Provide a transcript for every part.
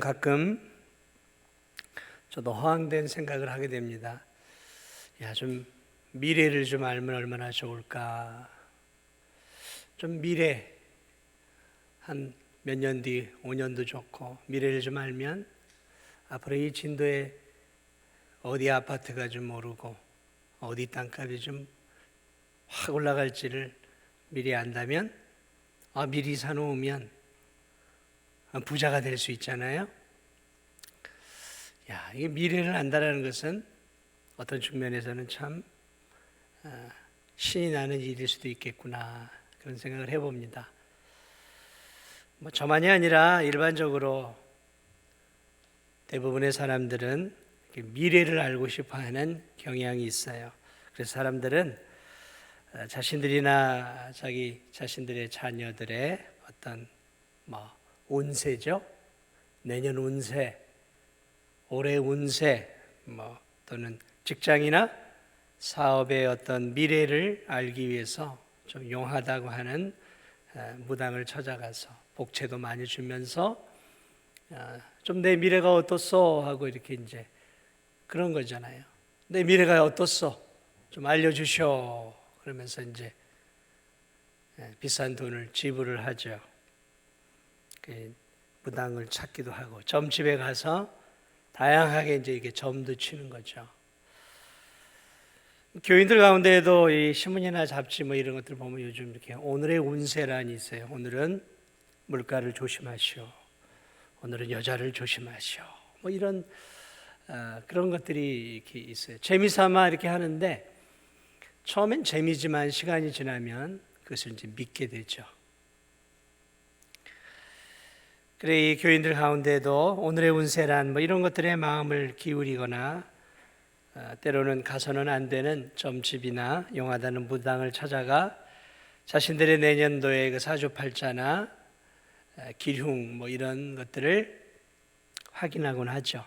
가끔 저도 허황된 생각을 하게 됩니다. 좀 미래를 좀 알면 얼마나 좋을까. 좀 미래, 한 몇 년 뒤, 5년도 좋고, 미래를 좀 알면 앞으로 이 진도에 어디 아파트가 좀 오르고, 어디 땅값이 좀 확 올라갈지를 미리 안다면, 미리 사놓으면 부자가 될 수 있잖아요. 이게 미래를 안다라는 것은 어떤 측면에서는 참 신이 나는 일일 수도 있겠구나, 그런 생각을 해봅니다. 저만이 아니라 일반적으로 대부분의 사람들은 미래를 알고 싶어하는 경향이 있어요. 그래서 사람들은 자신들이나 자신들의 자녀들의 어떤 운세죠, 내년 운세, 올해 운세, 또는 직장이나 사업의 어떤 미래를 알기 위해서 좀 용하다고 하는 무당을 찾아가서 복채도 많이 주면서 좀 내 미래가 어떻소 하고 이렇게 이제 그런 거잖아요. 내 미래가 어떻소 좀 알려주셔 그러면서 이제 비싼 돈을 지불을 하죠. 무당을 찾기도 하고 점집에 가서 다양하게 이제 이게 점도 치는 거죠. 교인들 가운데에도 이 신문이나 잡지 이런 것들 보면 요즘 이렇게 오늘의 운세란이 있어요. 오늘은 물가를 조심하시오. 오늘은 여자를 조심하시오. 이런 그런 것들이 이렇게 있어요. 재미삼아 이렇게 하는데 처음엔 재미지만 시간이 지나면 그것을 이제 믿게 되죠. 그래 이 교인들 가운데도 오늘의 운세란 이런 것들에 마음을 기울이거나 때로는 가서는 안 되는 점집이나 용하다는 무당을 찾아가 자신들의 내년도의 그 사주팔자나 기흉 이런 것들을 확인하곤 하죠.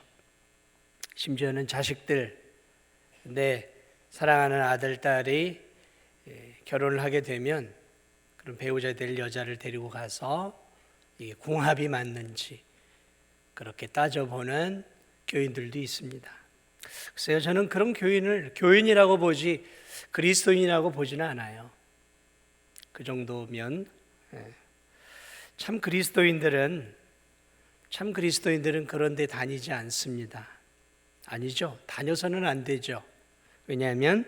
심지어는 자식들, 내 사랑하는 아들, 딸이 결혼을 하게 되면 그런 배우자 될 여자를 데리고 가서 이게 궁합이 맞는지 그렇게 따져보는 교인들도 있습니다. 글쎄요, 저는 그런 교인을 교인이라고 보지 그리스도인이라고 보지는 않아요. 그 정도면 참 그리스도인들은 그런 데 다니지 않습니다. 아니죠. 다녀서는 안 되죠. 왜냐하면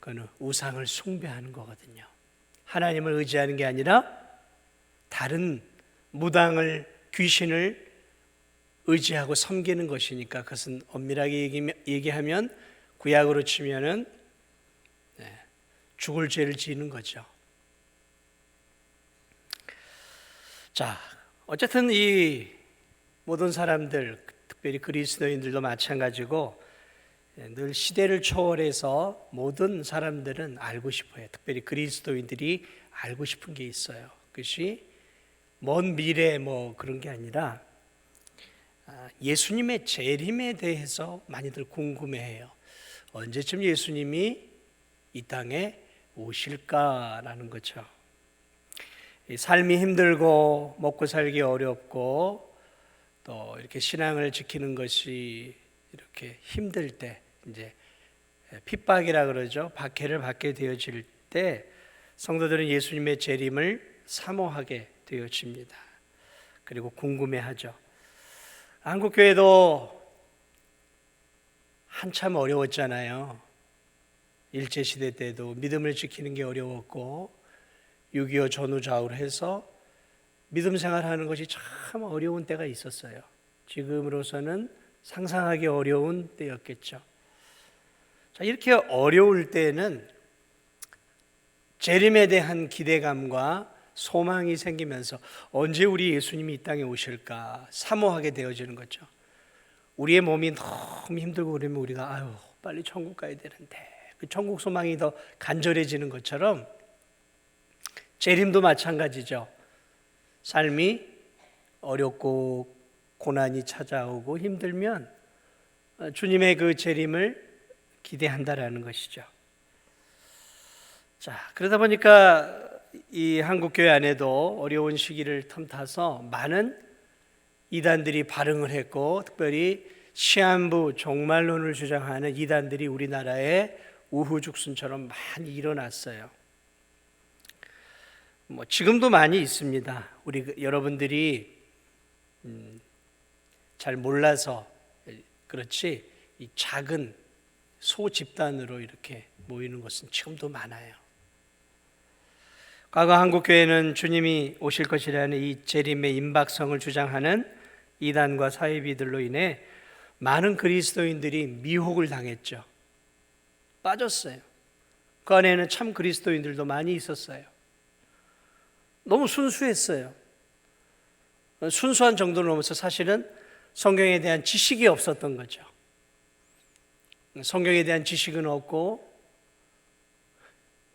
그건 우상을 숭배하는 거거든요. 하나님을 의지하는 게 아니라 다른 무당을, 귀신을 의지하고 섬기는 것이니까 그것은 엄밀하게 얘기하면 구약으로 치면은 죽을 죄를 지는 거죠. 자, 어쨌든 이 모든 사람들, 특별히 그리스도인들도 마찬가지고 늘 시대를 초월해서 모든 사람들은 알고 싶어요. 특별히 그리스도인들이 알고 싶은 게 있어요. 그것이 먼 미래 그런 게 아니라 예수님의 재림에 대해서 많이들 궁금해해요. 언제쯤 예수님이 이 땅에 오실까라는 거죠. 삶이 힘들고 먹고 살기 어렵고 또 이렇게 신앙을 지키는 것이 이렇게 힘들 때 이제 핍박이라 그러죠. 박해를 받게 되어질 때 성도들은 예수님의 재림을 사모하게 되어집니다. 그리고 궁금해하죠. 한국교회도 한참 어려웠잖아요. 일제시대 때도 믿음을 지키는 게 어려웠고 6.25 전후좌우를 해서 믿음 생활하는 것이 참 어려운 때가 있었어요. 지금으로서는 상상하기 어려운 때였겠죠. 자, 이렇게 어려울 때는 재림에 대한 기대감과 소망이 생기면서 언제 우리 예수님이 이 땅에 오실까 사모하게 되어지는 거죠. 우리의 몸이 너무 힘들고 그러면 우리가 빨리 천국 가야 되는데 그 천국 소망이 더 간절해지는 것처럼 재림도 마찬가지죠. 삶이 어렵고 고난이 찾아오고 힘들면 주님의 그 재림을 기대한다라는 것이죠. 자, 그러다 보니까 이 한국교회 안에도 어려운 시기를 틈타서 많은 이단들이 발흥을 했고, 특별히 시한부 종말론을 주장하는 이단들이 우리나라에 우후죽순처럼 많이 일어났어요. 지금도 많이 있습니다. 여러분들이 잘 몰라서 그렇지, 이 작은 소 집단으로 이렇게 모이는 것은 지금도 많아요. 과거 한국교회는 주님이 오실 것이라는 이 재림의 임박성을 주장하는 이단과 사이비들로 인해 많은 그리스도인들이 미혹을 당했죠. 빠졌어요. 그 안에는 참 그리스도인들도 많이 있었어요. 너무 순수했어요. 순수한 정도를 넘어서 사실은 성경에 대한 지식이 없었던 거죠. 성경에 대한 지식은 없고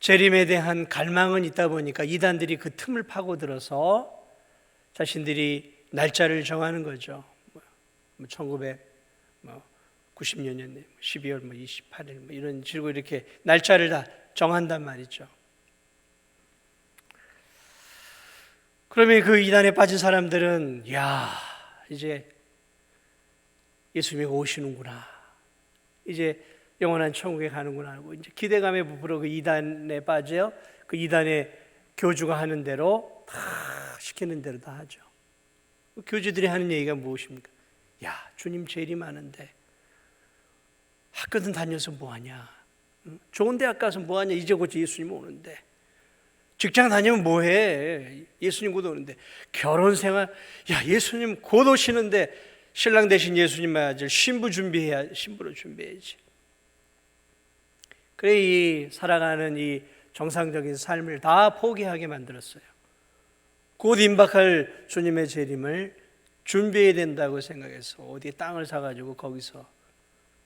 재림에 대한 갈망은 있다 보니까 이단들이 그 틈을 파고들어서 자신들이 날짜를 정하는 거죠. 1990몇 년에 12월 28일 이런 식으로 이렇게 날짜를 다 정한단 말이죠. 그러면 그 이단에 빠진 사람들은 이제 예수님이 오시는구나, 이제 영원한 천국에 가는구나 하고 이제 기대감에 부풀어 그 이단에 빠져 그 이단의 교주가 하는 대로 다 시키는 대로 다 하죠. 교주들이 하는 얘기가 무엇입니까? 주님 재림하는데 학교든 다녀서 뭐하냐, 좋은 대학 가서 뭐하냐, 이제 곧 예수님 오는데, 직장 다니면 뭐해, 예수님 곧 오는데, 결혼생활, 예수님 곧 오시는데 신랑 대신 예수님 맞을 신부로 준비해야지. 그래 이 살아가는 이 정상적인 삶을 다 포기하게 만들었어요. 곧 임박할 주님의 재림을 준비해야 된다고 생각해서 어디 땅을 사가지고 거기서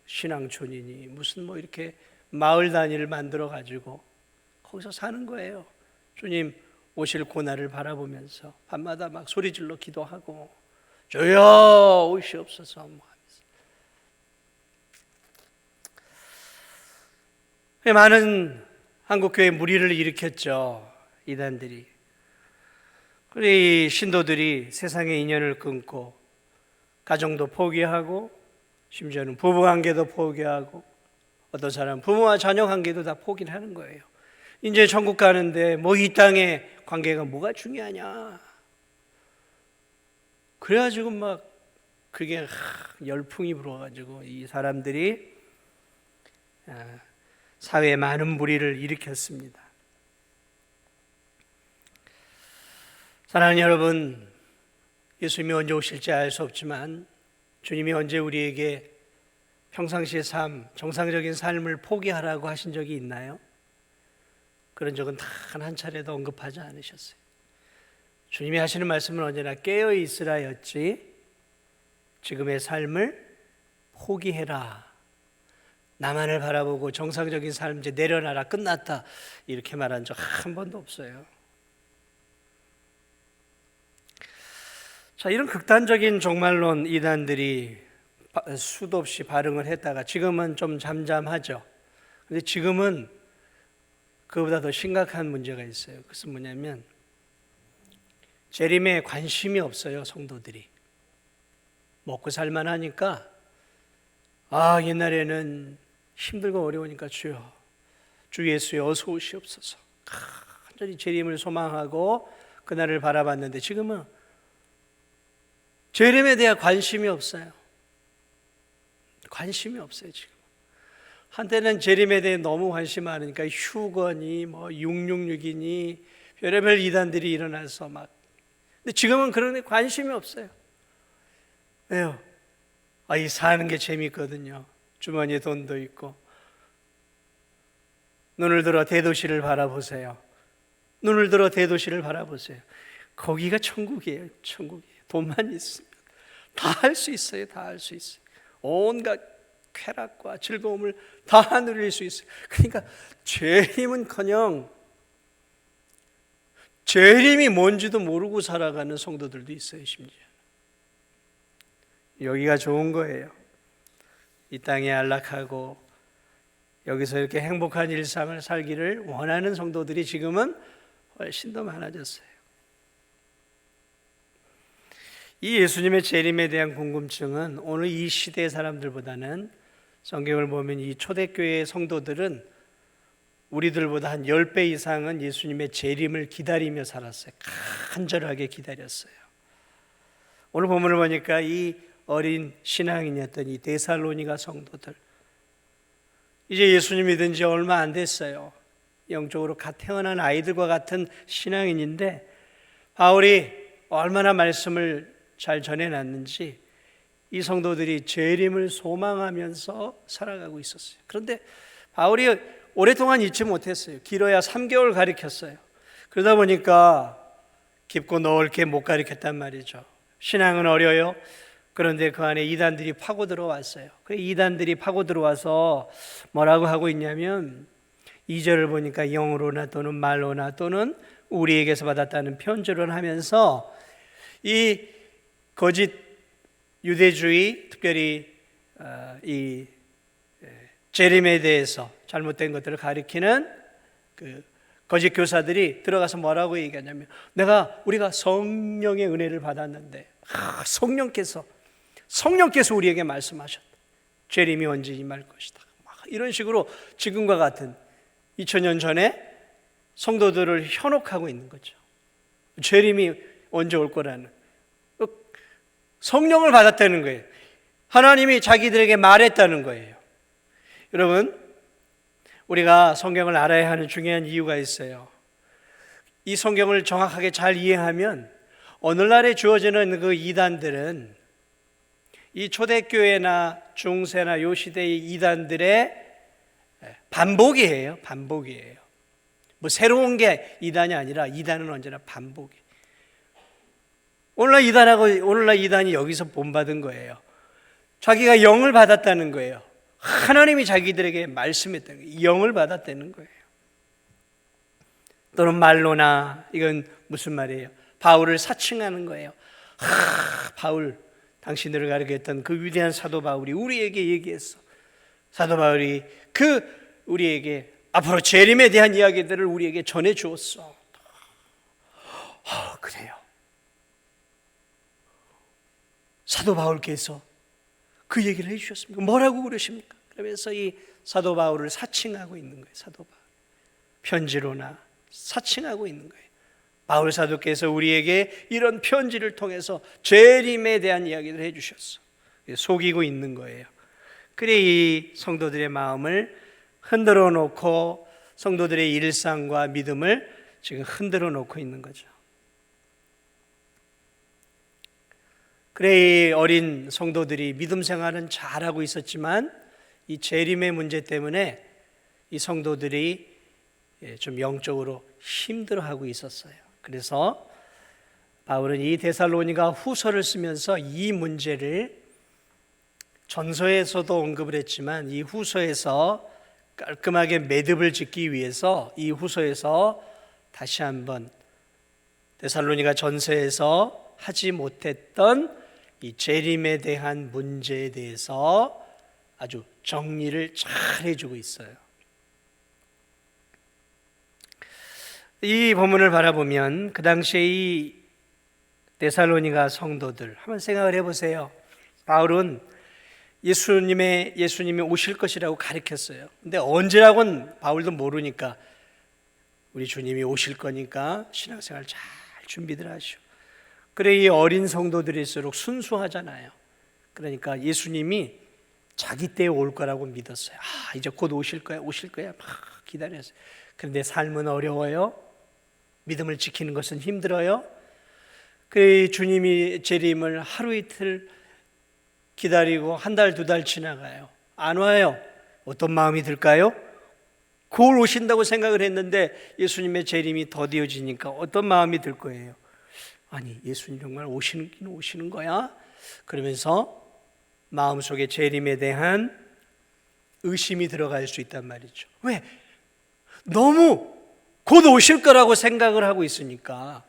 신앙촌이니 무슨 이렇게 마을 단위를 만들어 가지고 거기서 사는 거예요. 주님 오실 고난을 바라보면서 밤마다 막 소리질러 기도하고 주여 오시옵소서 하면서. 많은 한국교회 무리를 일으켰죠, 이단들이. 우리 신도들이 세상의 인연을 끊고 가정도 포기하고 심지어는 부부관계도 포기하고 어떤 사람은 부모와 자녀 관계도 다 포기를 하는 거예요. 이제 천국 가는데 이 땅의 관계가 뭐가 중요하냐. 그래가지고 막 그게 열풍이 불어가지고 이 사람들이 사회에 많은 무리를 일으켰습니다. 사랑하는 여러분, 예수님이 언제 오실지 알 수 없지만 주님이 언제 우리에게 평상시의 삶, 정상적인 삶을 포기하라고 하신 적이 있나요? 그런 적은 단 한 차례도 언급하지 않으셨어요. 주님이 하시는 말씀은 언제나 깨어 있으라였지 지금의 삶을 포기해라, 나만을 바라보고 정상적인 삶 이제 내려놔라, 끝났다, 이렇게 말한 적 한 번도 없어요. 자, 이런 극단적인 종말론 이단들이 수도 없이 발흥을 했다가 지금은 좀 잠잠하죠. 근데 지금은 그보다 더 심각한 문제가 있어요. 그것은 뭐냐면 재림에 관심이 없어요. 성도들이 먹고 살만하니까 옛날에는 힘들고 어려우니까 주여 주 예수여 어서 오시옵소서 간절히 재림을 소망하고 그날을 바라봤는데 지금은 재림에 대한 관심이 없어요. 관심이 없어요. 지금 한때는 재림에 대해 너무 관심 많으니까 휴거니 666이니 별의별 이단들이 일어나서 막. 근데 지금은 그런 데 관심이 없어요. 왜요? 이 사는 게 재밌거든요. 주머니에 돈도 있고. 눈을 들어 대도시를 바라보세요. 눈을 들어 대도시를 바라보세요. 거기가 천국이에요. 천국이에요. 돈만 있으면 다 할 수 있어요. 다 할 수 있어요. 온갖 쾌락과 즐거움을 다 누릴 수 있어요. 그러니까 재림은커녕 재림이 뭔지도 모르고 살아가는 성도들도 있어요. 심지어 여기가 좋은 거예요. 이 땅에 안락하고 여기서 이렇게 행복한 일상을 살기를 원하는 성도들이 지금은 훨씬 더 많아졌어요. 이 예수님의 재림에 대한 궁금증은 오늘 이 시대의 사람들보다는, 성경을 보면 이 초대교회의 성도들은 우리들보다 한 10배 이상은 예수님의 재림을 기다리며 살았어요. 간절하게 기다렸어요. 오늘 본문을 보니까 이 어린 신앙인이었던 이 데살로니가 성도들, 이제 예수님 믿은 지 얼마 안 됐어요. 영적으로 갓 태어난 아이들과 같은 신앙인인데, 바울이 얼마나 말씀을 잘 전해놨는지 이 성도들이 재림을 소망하면서 살아가고 있었어요. 그런데 바울이 오랫동안 잊지 못했어요. 길어야 3개월 가르쳤어요. 그러다 보니까 깊고 넓게 못 가르쳤단 말이죠. 신앙은 어려요. 그런데 그 안에 이단들이 파고 들어왔어요. 그 이단들이 파고 들어와서 뭐라고 하고 있냐면, 2절을 보니까 영으로나 또는 말로나 또는 우리에게서 받았다는 편지를 하면서 이 거짓 유대주의, 특별히 이 재림에 대해서 잘못된 것들을 가리키는 그 거짓 교사들이 들어가서 뭐라고 얘기하냐면, 우리가 성령의 은혜를 받았는데 성령께서 우리에게 말씀하셨다. 재림이 언제 임할 것이다. 이런 식으로 지금과 같은 2000년 전에 성도들을 현혹하고 있는 거죠. 재림이 언제 올 거라는, 성령을 받았다는 거예요. 하나님이 자기들에게 말했다는 거예요. 여러분, 우리가 성경을 알아야 하는 중요한 이유가 있어요. 이 성경을 정확하게 잘 이해하면 오늘날에 주어지는 그 이단들은 이 초대교회나 중세나 요 시대의 이단들의 반복이에요. 뭐 새로운 게 이단이 아니라 이단은 언제나 반복이에요. 오늘날 이단이 여기서 본받은 거예요. 자기가 영을 받았다는 거예요. 하나님이 자기들에게 말씀했다는 거예요. 영을 받았다는 거예요. 또는 말로나, 이건 무슨 말이에요? 바울을 사칭하는 거예요. 바울, 당신들을 가르쳤던 그 위대한 사도 바울이 우리에게 얘기했어. 사도 바울이 우리에게 앞으로 재림에 대한 이야기들을 우리에게 전해 주었어. 그래요. 사도 바울께서 그 얘기를 해주셨습니까? 뭐라고 그러십니까? 그러면서 이 사도 바울을 사칭하고 있는 거예요. 사도 바울, 편지로나 사칭하고 있는 거예요. 바울 사도께서 우리에게 이런 편지를 통해서 재림에 대한 이야기를 해주셨어. 속이고 있는 거예요. 그래 이 성도들의 마음을 흔들어 놓고 성도들의 일상과 믿음을 지금 흔들어 놓고 있는 거죠. 그래 이 어린 성도들이 믿음 생활은 잘하고 있었지만 이 재림의 문제 때문에 이 성도들이 좀 영적으로 힘들어하고 있었어요. 그래서 바울은 이 데살로니가 후서를 쓰면서 이 문제를 전서에서도 언급을 했지만 이 후서에서 깔끔하게 매듭을 짓기 위해서 이 후서에서 다시 한번 데살로니가 전서에서 하지 못했던 이 재림에 대한 문제에 대해서 아주 정리를 잘 해주고 있어요. 이 본문을 바라보면 그 당시에 이 데살로니가 성도들 한번 생각을 해보세요. 바울은 예수님이 오실 것이라고 가르쳤어요. 근데 언제라고는 바울도 모르니까 우리 주님이 오실 거니까 신앙생활 잘 준비들 하시오. 그래 이 어린 성도들일수록 순수하잖아요. 그러니까 예수님이 자기 때에 올 거라고 믿었어요. 이제 곧 오실 거야 막 기다렸어요. 그런데 삶은 어려워요. 믿음을 지키는 것은 힘들어요. 그래 주님이 재림을 하루 이틀 기다리고 한 달, 두 달 지나가요. 안 와요. 어떤 마음이 들까요? 곧 오신다고 생각을 했는데 예수님의 재림이 더디어지니까 어떤 마음이 들 거예요? 아니 예수님 정말 오시는 거야? 그러면서 마음속에 재림에 대한 의심이 들어갈 수 있단 말이죠. 왜? 너무 곧 오실 거라고 생각을 하고 있으니까.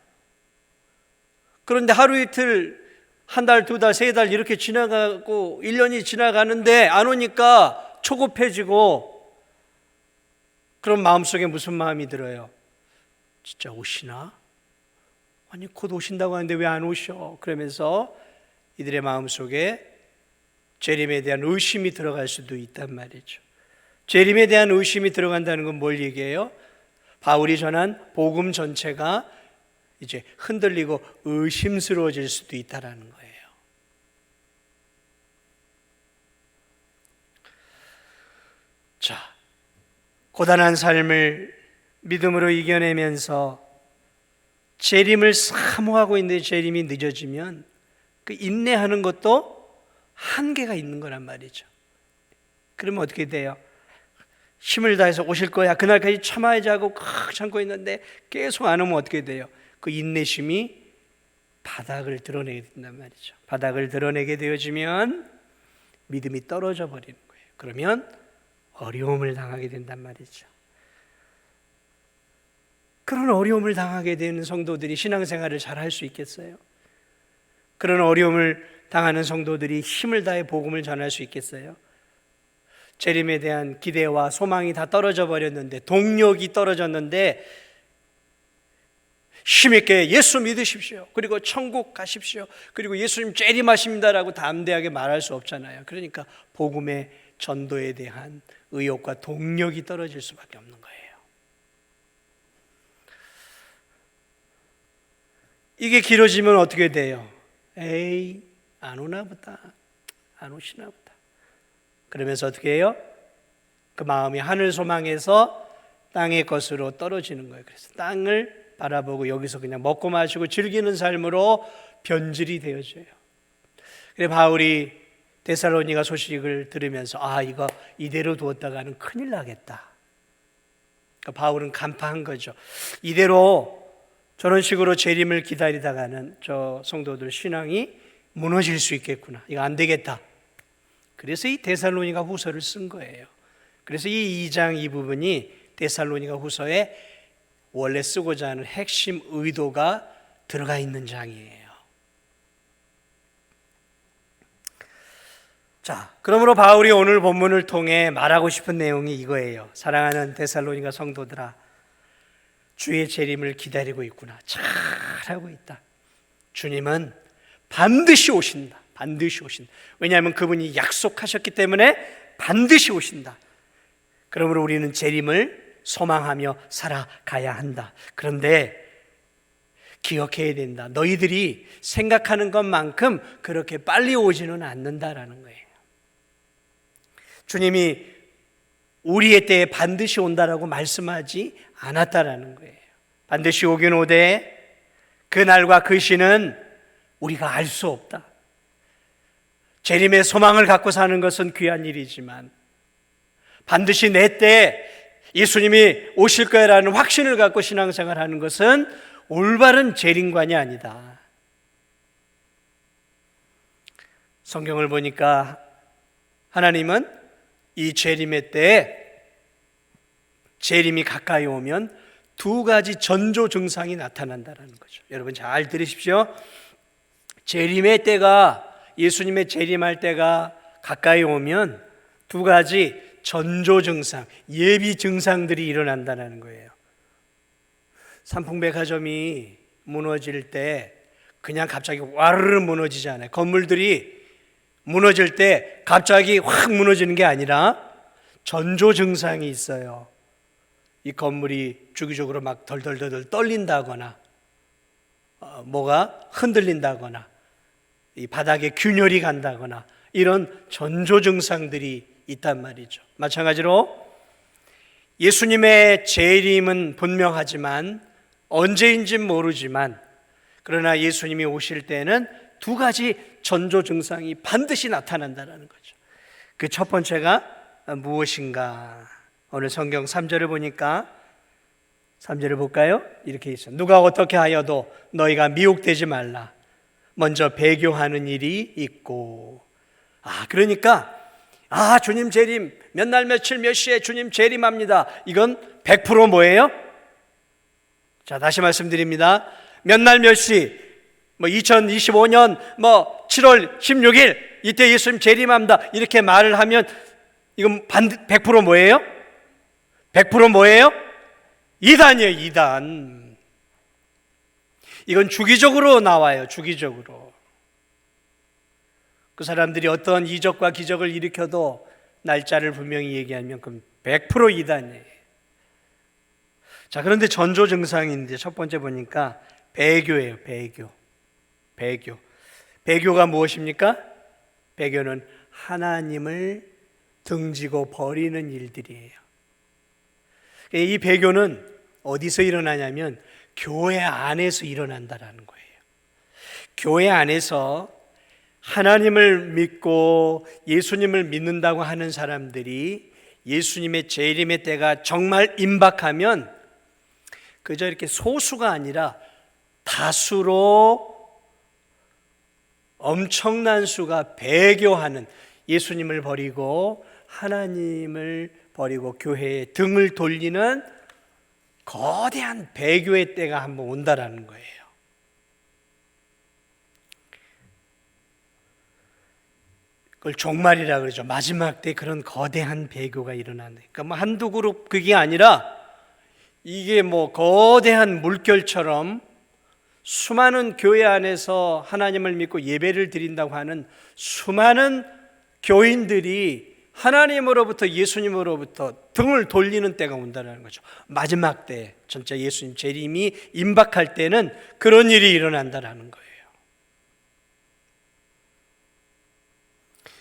그런데 하루 이틀, 한 달, 두 달, 세 달 이렇게 지나가고 1년이 지나가는데 안 오니까 초급해지고, 그런 마음속에 무슨 마음이 들어요? 진짜 오시나? 아니 곧 오신다고 하는데 왜 안 오셔? 그러면서 이들의 마음속에 재림에 대한 의심이 들어갈 수도 있단 말이죠. 재림에 대한 의심이 들어간다는 건 뭘 얘기해요? 바울이 전한 복음 전체가 이제 흔들리고 의심스러워질 수도 있다라는 거예요. 자, 고단한 삶을 믿음으로 이겨내면서 재림을 사모하고 있는데 재림이 늦어지면 그 인내하는 것도 한계가 있는 거란 말이죠. 그러면 어떻게 돼요? 힘을 다해서 오실 거야. 그날까지 참아야지 하고 참고 있는데 계속 안 오면 어떻게 돼요? 그 인내심이 바닥을 드러내게 된단 말이죠. 바닥을 드러내게 되어지면 믿음이 떨어져 버리는 거예요. 그러면 어려움을 당하게 된단 말이죠. 그런 어려움을 당하게 되는 성도들이 신앙생활을 잘 할 수 있겠어요? 그런 어려움을 당하는 성도들이 힘을 다해 복음을 전할 수 있겠어요? 재림에 대한 기대와 소망이 다 떨어져 버렸는데, 동력이 떨어졌는데 힘있게 예수 믿으십시오, 그리고 천국 가십시오, 그리고 예수님 재림하십니다라고 담대하게 말할 수 없잖아요. 그러니까 복음의 전도에 대한 의욕과 동력이 떨어질 수밖에 없는 거예요. 이게 길어지면 어떻게 돼요? 에이, 안 오나 보다, 안 오시나 보다. 그러면서 어떻게 해요? 그 마음이 하늘 소망에서 땅의 것으로 떨어지는 거예요. 그래서 땅을 바라보고 여기서 그냥 먹고 마시고 즐기는 삶으로 변질이 되어져요. 그래서 바울이 데살로니가 소식을 들으면서 이거 이대로 두었다가는 큰일 나겠다. 그러니까 바울은 간파한 거죠. 이대로 저런 식으로 재림을 기다리다가는 저 성도들 신앙이 무너질 수 있겠구나. 이거 안 되겠다. 그래서 이 데살로니가 후서를 쓴 거예요. 그래서 이 2장 이 부분이 데살로니가 후서에 원래 쓰고자 하는 핵심 의도가 들어가 있는 장이에요. 자, 그러므로 바울이 오늘 본문을 통해 말하고 싶은 내용이 이거예요. 사랑하는 데살로니가 성도들아, 주의 재림을 기다리고 있구나. 잘하고 있다. 주님은 반드시 오신다. 반드시 오신다. 왜냐하면 그분이 약속하셨기 때문에 반드시 오신다. 그러므로 우리는 재림을 소망하며 살아가야 한다. 그런데 기억해야 된다. 너희들이 생각하는 것만큼 그렇게 빨리 오지는 않는다라는 거예요. 주님이 우리의 때에 반드시 온다라고 말씀하지 않았다라는 거예요. 반드시 오긴 오되 그 날과 그 시는 우리가 알 수 없다. 재림의 소망을 갖고 사는 것은 귀한 일이지만 반드시 내 때에 예수님이 오실 거라는 확신을 갖고 신앙생활하는 것은 올바른 재림관이 아니다. 성경을 보니까 하나님은 이 재림의 때에 재림이 가까이 오면 두 가지 전조 증상이 나타난다는 거죠. 여러분 잘 들으십시오. 재림의 때가, 예수님의 재림할 때가 가까이 오면 두 가지 전조 증상, 예비 증상들이 일어난다는 거예요. 삼풍백화점이 무너질 때 그냥 갑자기 와르르 무너지지 않아요. 건물들이 무너질 때 갑자기 확 무너지는 게 아니라 전조 증상이 있어요. 이 건물이 주기적으로 막 덜덜덜 떨린다거나 뭐가 흔들린다거나 이 바닥에 균열이 간다거나 이런 전조 증상들이 있단 말이죠. 마찬가지로 예수님의 재림은 분명하지만 언제인지는 모르지만 그러나 예수님이 오실 때는 두 가지 전조 증상이 반드시 나타난다는 거죠. 그 첫 번째가 무엇인가? 오늘 성경 3절을 보니까 3절을 볼까요? 이렇게 있어요. 누가 어떻게 하여도 너희가 미혹되지 말라. 먼저 배교하는 일이 있고. 그러니까 주님 재림 몇 날 며칠 몇 시에 주님 재림합니다. 이건 100% 뭐예요? 자, 다시 말씀드립니다. 몇 날 몇 시, 2025년 7월 16일 이때 예수님 재림합니다. 이렇게 말을 하면 이건 100% 뭐예요? 100% 뭐예요? 이단이에요, 이단. 이건 주기적으로 나와요. 주기적으로. 그 사람들이 어떤 이적과 기적을 일으켜도 날짜를 분명히 얘기하면 그럼 100% 이단이에요. 자, 그런데 전조 증상인데 첫 번째 보니까 배교예요. 배교가 무엇입니까? 배교는 하나님을 등지고 버리는 일들이에요. 이 배교는 어디서 일어나냐면 교회 안에서 일어난다라는 거예요. 교회 안에서 하나님을 믿고 예수님을 믿는다고 하는 사람들이 예수님의 재림의 때가 정말 임박하면 그저 이렇게 소수가 아니라 다수로 엄청난 수가 배교하는, 예수님을 버리고 하나님을 버리고 교회에 등을 돌리는 거대한 배교의 때가 한번 온다라는 거예요. 그걸 종말이라 그러죠. 마지막 때 그런 거대한 배교가 일어나는. 그러니까 뭐 한두 그룹 그게 아니라 이게 뭐 거대한 물결처럼 수많은 교회 안에서 하나님을 믿고 예배를 드린다고 하는 수많은 교인들이 하나님으로부터 예수님으로부터 등을 돌리는 때가 온다는 거죠. 마지막 때 진짜 예수님 재림이 임박할 때는 그런 일이 일어난다는 거예요.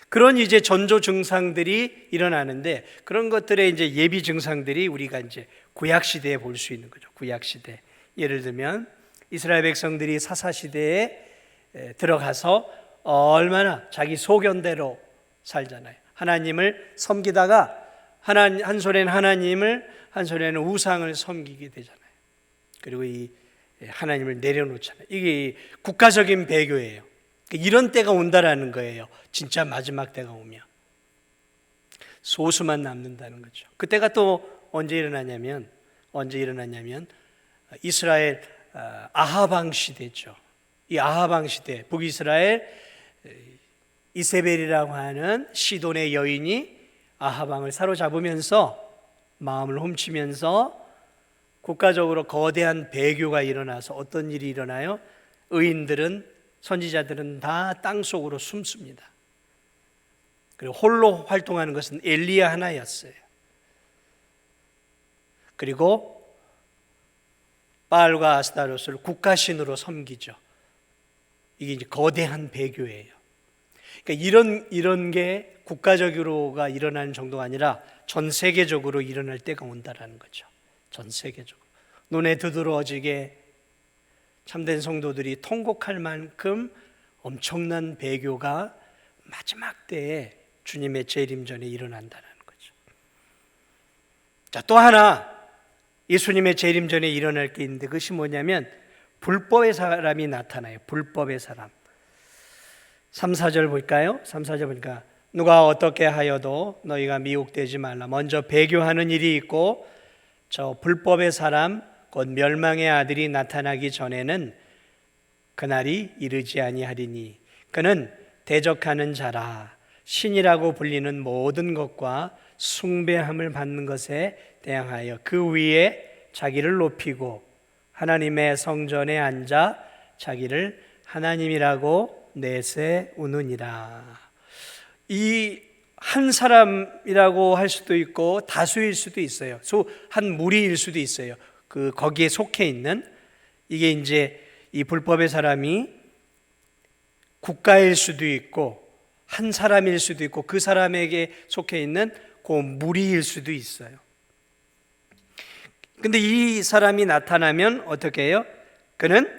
그런 이제 전조 증상들이 일어나는데 그런 것들의 이제 예비 증상들이 우리가 이제 구약 시대에 볼 수 있는 거죠. 구약 시대. 예를 들면 이스라엘 백성들이 사사 시대에 들어가서 얼마나 자기 소견대로 살잖아요. 하나님을 섬기다가 한 손에는 하나님을, 한 손에는 우상을 섬기게 되잖아요. 그리고 이 하나님을 내려놓잖아요. 이게 국가적인 배교예요. 이런 때가 온다라는 거예요. 진짜 마지막 때가 오면 소수만 남는다는 거죠. 그때가 또 언제 일어나냐면 이스라엘 아하방 시대죠. 이 아하방 시대, 북이스라엘 이세벨이라고 하는 시돈의 여인이 아하방을 사로잡으면서 마음을 훔치면서 국가적으로 거대한 배교가 일어나서 어떤 일이 일어나요? 의인들은, 선지자들은 다 땅속으로 숨습니다. 그리고 홀로 활동하는 것은 엘리야 하나였어요. 그리고 바알과 아스타로스를 국가신으로 섬기죠. 이게 이제 거대한 배교예요. 그러니까 이런 게 국가적으로가 일어나는 정도가 아니라 전 세계적으로 일어날 때가 온다라는 거죠. 전 세계적으로 눈에 두드러지게 참된 성도들이 통곡할 만큼 엄청난 배교가 마지막 때에 주님의 재림 전에 일어난다는 거죠. 자, 또 하나 예수님의 재림 전에 일어날 게 있는데 그것이 뭐냐면 불법의 사람이 나타나요. 불법의 사람. 3, 4절 볼까요? 3, 4절 보니까 누가 어떻게 하여도 너희가 미혹되지 말라. 먼저 배교하는 일이 있고 저 불법의 사람 곧 멸망의 아들이 나타나기 전에는 그날이 이르지 아니하리니 그는 대적하는 자라. 신이라고 불리는 모든 것과 숭배함을 받는 것에 대항하여 그 위에 자기를 높이고 하나님의 성전에 앉아 자기를 하나님이라고 내세우느니라. 이 한 사람이라고 할 수도 있고 다수일 수도 있어요. 한 무리일 수도 있어요. 거기에 속해 있는, 이게 이제 이 불법의 사람이 국가일 수도 있고 한 사람일 수도 있고 그 사람에게 속해 있는 그 무리일 수도 있어요. 근데 이 사람이 나타나면 어떻게 해요? 그는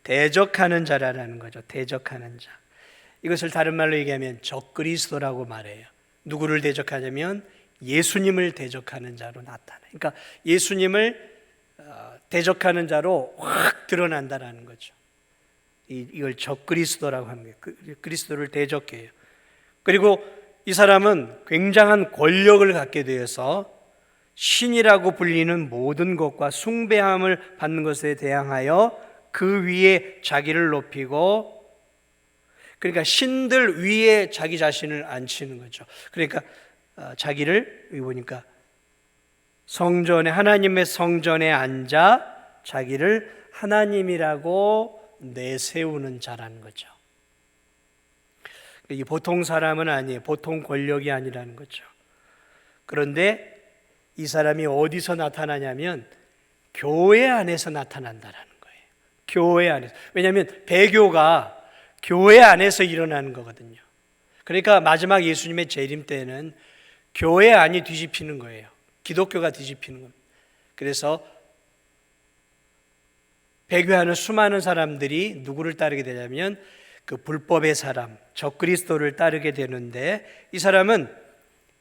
대적하는 자라는 거죠. 대적하는 자. 이것을 다른 말로 얘기하면 적그리스도라고 말해요. 누구를 대적하냐면 예수님을 대적하는 자로 나타나요. 그러니까 예수님을 대적하는 자로 확 드러난다라는 거죠. 이걸 적그리스도라고 하는 거예요. 그리스도를 대적해요. 그리고 이 사람은 굉장한 권력을 갖게 되어서 신이라고 불리는 모든 것과 숭배함을 받는 것에 대항하여 그 위에 자기를 높이고, 그러니까 신들 위에 자기 자신을 앉히는 거죠. 그러니까 자기를, 여기 보니까 성전에, 하나님의 성전에 앉아 자기를 하나님이라고 내세우는 자라는 거죠. 이게 보통 사람은 아니에요. 보통 권력이 아니라는 거죠. 그런데 이 사람이 어디서 나타나냐면 교회 안에서 나타난다라는 거예요. 교회 안에서. 왜냐하면 배교가 교회 안에서 일어나는 거거든요. 그러니까 마지막 예수님의 재림 때는 교회 안이 뒤집히는 거예요. 기독교가 뒤집히는 겁니다. 그래서 배교하는 수많은 사람들이 누구를 따르게 되냐면 그 불법의 사람, 적그리스도를 따르게 되는데, 이 사람은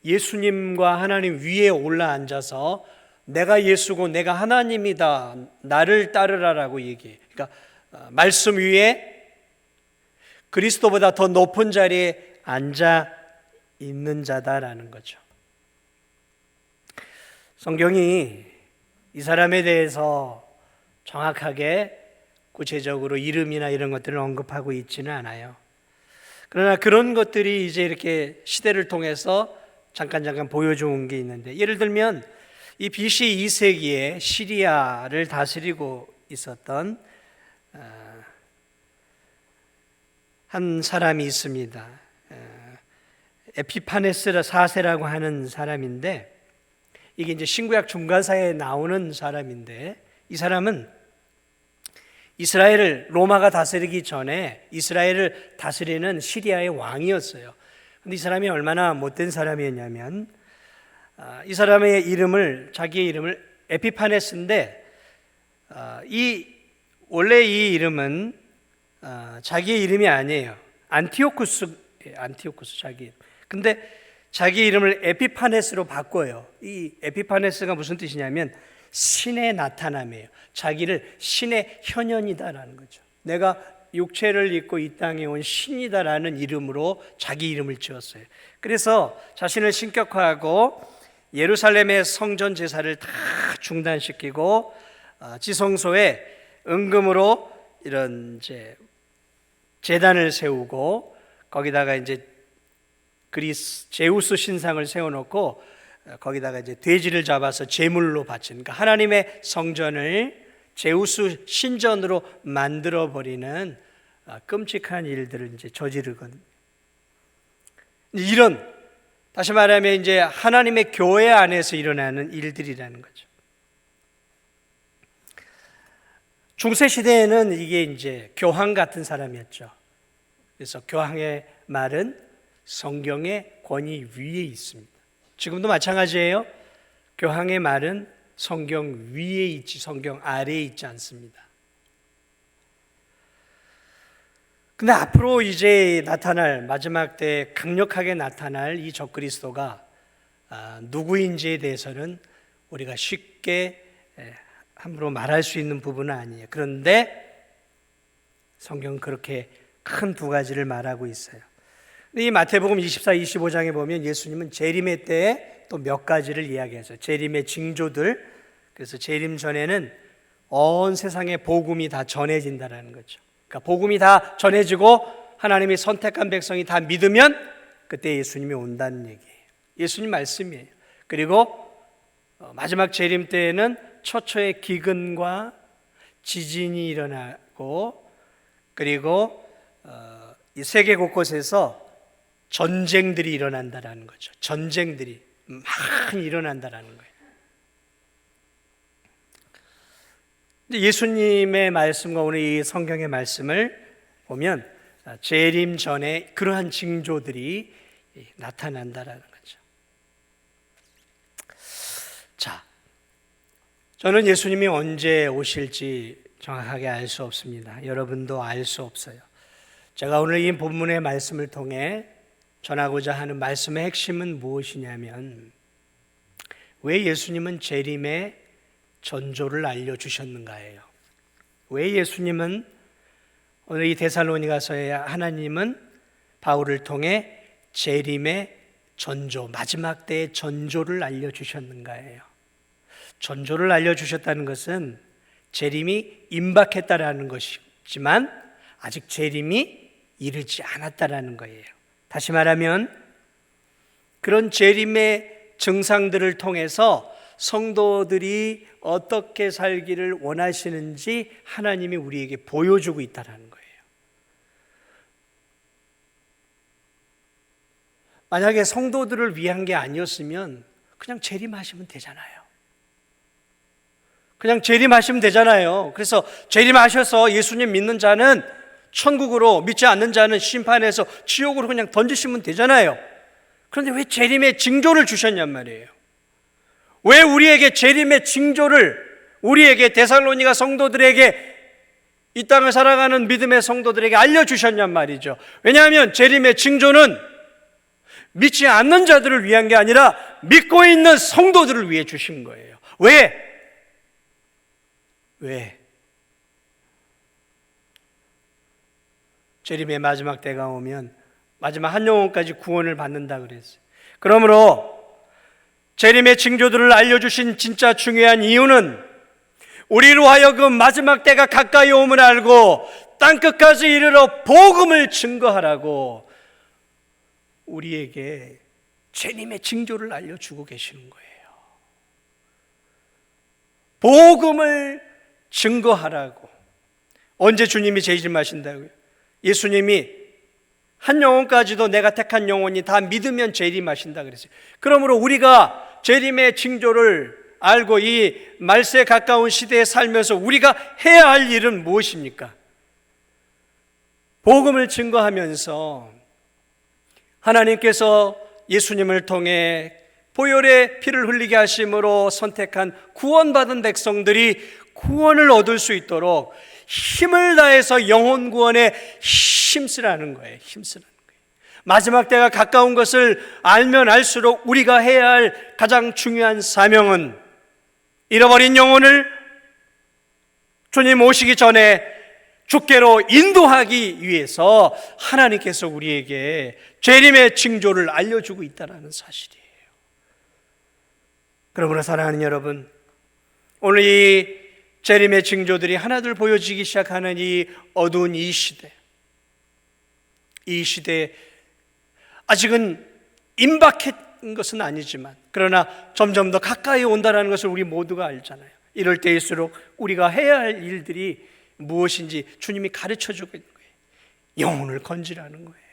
예수님과 하나님 위에 올라앉아서 내가 예수고 내가 하나님이다, 나를 따르라라고 얘기해요. 그러니까 말씀 위에 그리스도보다 더 높은 자리에 앉아 있는 자다라는 거죠. 성경이 이 사람에 대해서 정확하게 구체적으로 이름이나 이런 것들을 언급하고 있지는 않아요. 그러나 그런 것들이 이제 이렇게 시대를 통해서 잠깐 보여준 게 있는데, 예를 들면 이 BC 2세기에 시리아를 다스리고 있었던 한 사람이 있습니다. 에피파네스 4세라고 하는 사람인데, 이게 이제 신구약 중간사에 나오는 사람인데, 이 사람은 이스라엘을 로마가 다스리기 전에 이스라엘을 다스리는 시리아의 왕이었어요. 근데 이 사람이 얼마나 못된 사람이었냐면, 이 사람의 이름을, 자기의 이름을 에피파네스인데, 원래 이 이름은 자기의 이름이 아니에요. 안티오쿠스 자기 이름. 근데 자기 이름을 에피파네스로 바꿔요. 이 에피파네스가 무슨 뜻이냐면 신의 나타남이에요. 자기를 신의 현현이다라는 거죠. 내가 육체를 입고 이 땅에 온 신이다라는 이름으로 자기 이름을 지었어요. 그래서 자신을 신격화하고 예루살렘의 성전 제사를 다 중단시키고 지성소에 은금으로 이런 이제 제단을 세우고, 거기다가 이제 제우스 신상을 세워놓고 거기다가 이제 돼지를 잡아서 제물로 바치는, 그러니까 하나님의 성전을 제우스 신전으로 만들어 버리는 끔찍한 일들을 이제 저지르거든요. 이런, 다시 말하면 이제 하나님의 교회 안에서 일어나는 일들이라는 거죠. 중세 시대에는 이게 이제 교황 같은 사람이었죠. 그래서 교황의 말은 성경의 권위 위에 있습니다. 지금도 마찬가지예요. 교황의 말은 성경 위에 있지 성경 아래에 있지 않습니다. 근데 앞으로 이제 나타날, 마지막 때 강력하게 나타날 이 적그리스도가 누구인지에 대해서는 우리가 쉽게 함부로 말할 수 있는 부분은 아니에요. 그런데 성경은 그렇게 큰 두 가지를 말하고 있어요. 이 마태복음 24, 25장에 보면 예수님은 재림의 때에 또 몇 가지를 이야기했어요. 재림의 징조들. 그래서 재림 전에는 온 세상에 복음이 다 전해진다라는 거죠. 그러니까 복음이 다 전해지고 하나님이 선택한 백성이 다 믿으면 그때 예수님이 온다는 얘기예요. 예수님 말씀이에요. 그리고 마지막 재림 때에는 처처의 기근과 지진이 일어나고, 그리고 이 세계 곳곳에서 전쟁들이 일어난다라는 거죠. 전쟁들이 많이 일어난다라는 거예요. 예수님의 말씀과 오늘 이 성경의 말씀을 보면 재림 전에 그러한 징조들이 나타난다라는 거죠. 자, 저는 예수님이 언제 오실지 정확하게 알 수 없습니다. 여러분도 알 수 없어요. 제가 오늘 이 본문의 말씀을 통해 전하고자 하는 말씀의 핵심은 무엇이냐면, 왜 예수님은 재림의 전조를 알려주셨는가예요. 왜 예수님은 오늘 이 데살로니가서의 하나님은 바울을 통해 재림의 전조, 마지막 때의 전조를 알려주셨는가예요. 전조를 알려주셨다는 것은 재림이 임박했다라는 것이지만 아직 재림이 이르지 않았다라는 거예요. 다시 말하면 그런 재림의 증상들을 통해서 성도들이 어떻게 살기를 원하시는지 하나님이 우리에게 보여주고 있다는 거예요. 만약에 성도들을 위한 게 아니었으면 그냥 재림하시면 되잖아요. 그냥 재림하시면 되잖아요. 그래서 재림하셔서 예수님 믿는 자는 천국으로, 믿지 않는 자는 심판해서 지옥으로 그냥 던지시면 되잖아요. 그런데 왜 재림의 징조를 주셨냔 말이에요. 왜 우리에게 재림의 징조를, 우리에게 데살로니가 성도들에게, 이 땅을 살아가는 믿음의 성도들에게 알려주셨냔 말이죠. 왜냐하면 재림의 징조는 믿지 않는 자들을 위한 게 아니라 믿고 있는 성도들을 위해 주신 거예요. 왜? 재림의 마지막 때가 오면 마지막 한 영혼까지 구원을 받는다 그랬어요. 그러므로 재림의 징조들을 알려주신 진짜 중요한 이유는 우리로 하여금 마지막 때가 가까이 오음을 알고 땅끝까지 이르러 복음을 증거하라고 우리에게 재림의 징조를 알려주고 계시는 거예요. 복음을 증거하라고. 언제 주님이 재림하신다고요? 예수님이 한 영혼까지도 내가 택한 영혼이 다 믿으면 재림하신다 그랬어요. 그러므로 우리가 재림의 징조를 알고 이 말세에 가까운 시대에 살면서 우리가 해야 할 일은 무엇입니까? 복음을 증거하면서 하나님께서 예수님을 통해 보혈의 피를 흘리게 하심으로 선택한 구원받은 백성들이 구원을 얻을 수 있도록 힘을 다해서 영혼 구원에 힘쓰라는 거예요. 마지막 때가 가까운 것을 알면 알수록 우리가 해야 할 가장 중요한 사명은 잃어버린 영혼을 주님 오시기 전에 주께로 인도하기 위해서 하나님께서 우리에게 재림의 징조를 알려주고 있다는 사실이에요. 그러므로 사랑하는 여러분, 오늘 이 재림의 징조들이 하나둘 보여지기 시작하는 이 어두운 이 시대에 아직은 임박한 것은 아니지만 그러나 점점 더 가까이 온다는 것을 우리 모두가 알잖아요. 이럴 때일수록 우리가 해야 할 일들이 무엇인지 주님이 가르쳐주고 있는 거예요. 영혼을 건지라는 거예요.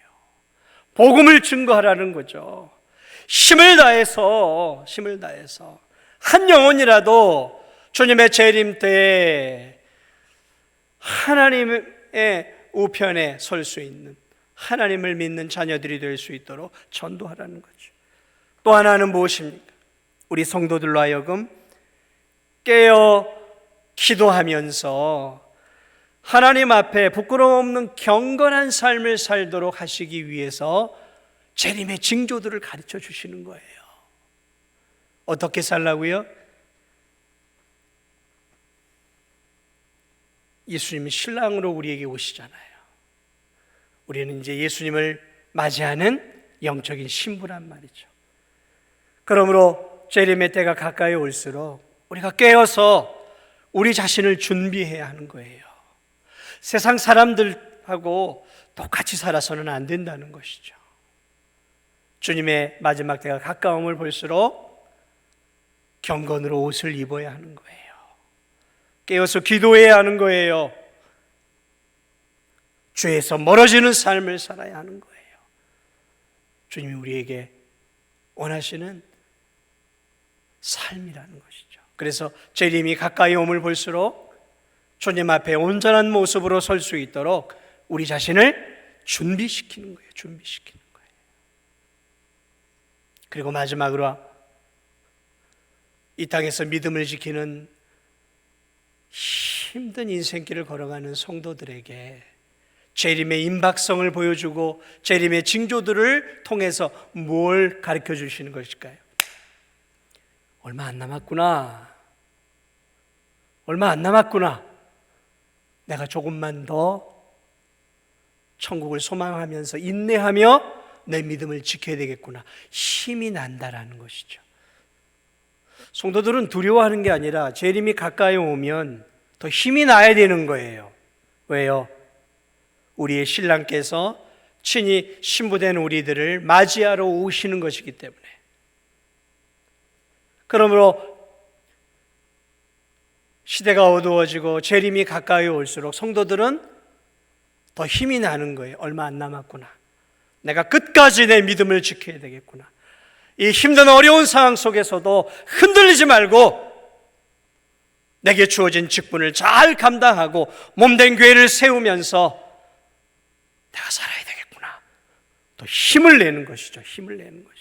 복음을 증거하라는 거죠. 힘을 다해서 한 영혼이라도 주님의 재림 때에 하나님의 우편에 설 수 있는, 하나님을 믿는 자녀들이 될 수 있도록 전도하라는 거죠. 또 하나는 무엇입니까? 우리 성도들로 하여금 깨어 기도하면서 하나님 앞에 부끄러움 없는 경건한 삶을 살도록 하시기 위해서 재림의 징조들을 가르쳐 주시는 거예요. 어떻게 살라고요? 예수님이 신랑으로 우리에게 오시잖아요. 우리는 이제 예수님을 맞이하는 영적인 신부란 말이죠. 그러므로 재림의 때가 가까이 올수록 우리가 깨어서 우리 자신을 준비해야 하는 거예요. 세상 사람들하고 똑같이 살아서는 안 된다는 것이죠. 주님의 마지막 때가 가까움을 볼수록 경건으로 옷을 입어야 하는 거예요. 깨어서 기도해야 하는 거예요. 죄에서 멀어지는 삶을 살아야 하는 거예요. 주님이 우리에게 원하시는 삶이라는 것이죠. 그래서 재림이 가까이 옴을 볼수록 주님 앞에 온전한 모습으로 설 수 있도록 우리 자신을 준비시키는 거예요. 그리고 마지막으로 이 땅에서 믿음을 지키는 힘든 인생길을 걸어가는 성도들에게 재림의 임박성을 보여주고 재림의 징조들을 통해서 뭘 가르쳐 주시는 것일까요? 얼마 안 남았구나. 내가 조금만 더 천국을 소망하면서 인내하며 내 믿음을 지켜야 되겠구나. 힘이 난다라는 것이죠. 성도들은 두려워하는 게 아니라 재림이 가까이 오면 더 힘이 나야 되는 거예요. 왜요? 우리의 신랑께서 친히 신부된 우리들을 맞이하러 오시는 것이기 때문에. 그러므로 시대가 어두워지고 재림이 가까이 올수록 성도들은 더 힘이 나는 거예요. 얼마 안 남았구나. 내가 끝까지 내 믿음을 지켜야 되겠구나. 이 힘든 어려운 상황 속에서도 흔들리지 말고 내게 주어진 직분을 잘 감당하고 몸된 교회를 세우면서 내가 살아야 되겠구나. 또 힘을 내는 것이죠. 힘을 내는 것이죠.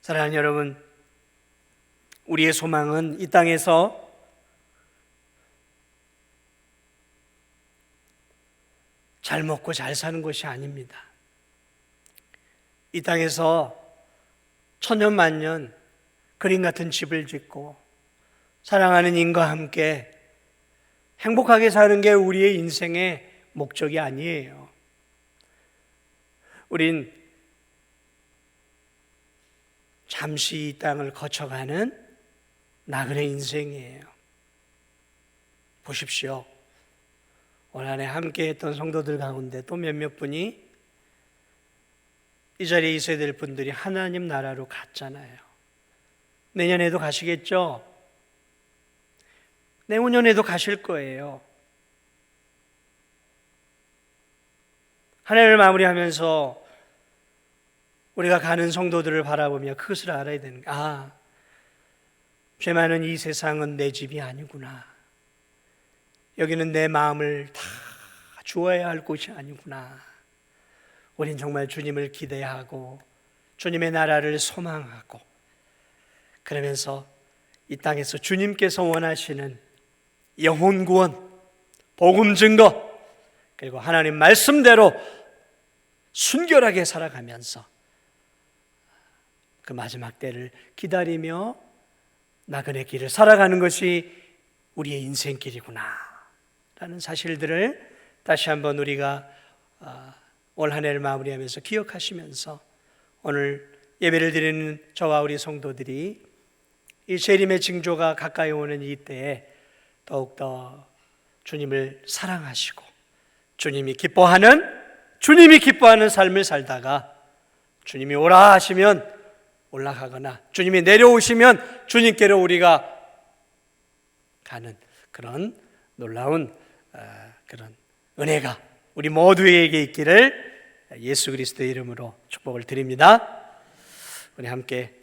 사랑하는 여러분, 우리의 소망은 이 땅에서 잘 먹고 잘 사는 것이 아닙니다. 이 땅에서 천년만년 그림 같은 집을 짓고 사랑하는 인과 함께 행복하게 사는 게 우리의 인생의 목적이 아니에요. 우린 잠시 이 땅을 거쳐가는 나그네 인생이에요. 보십시오. 올 한해 함께 했던 성도들 가운데 또 몇몇 분이 이 자리에 있어야 될 분들이 하나님 나라로 갔잖아요. 내년에도 가시겠죠? 내후년에도 가실 거예요. 한 해를 마무리하면서 우리가 가는 성도들을 바라보며 그것을 알아야 되는 거야. 죄 많은 이 세상은 내 집이 아니구나. 여기는 내 마음을 다 주어야 할 곳이 아니구나. 우린 정말 주님을 기대하고 주님의 나라를 소망하고 그러면서 이 땅에서 주님께서 원하시는 영혼 구원, 복음 증거, 그리고 하나님 말씀대로 순결하게 살아가면서 그 마지막 때를 기다리며 나그네 길을 살아가는 것이 우리의 인생길이구나 라는 사실들을 다시 한번 우리가 올 한 해를 마무리하면서 기억하시면서 오늘 예배를 드리는 저와 우리 성도들이 이 재림의 징조가 가까이 오는 이 때에 더욱더 주님을 사랑하시고 주님이 기뻐하는 삶을 살다가 주님이 오라 하시면 올라가거나 주님이 내려오시면 주님께로 우리가 가는 그런 놀라운 그런 은혜가 우리 모두에게 있기를 예수 그리스도의 이름으로 축복을 드립니다. 우리 함께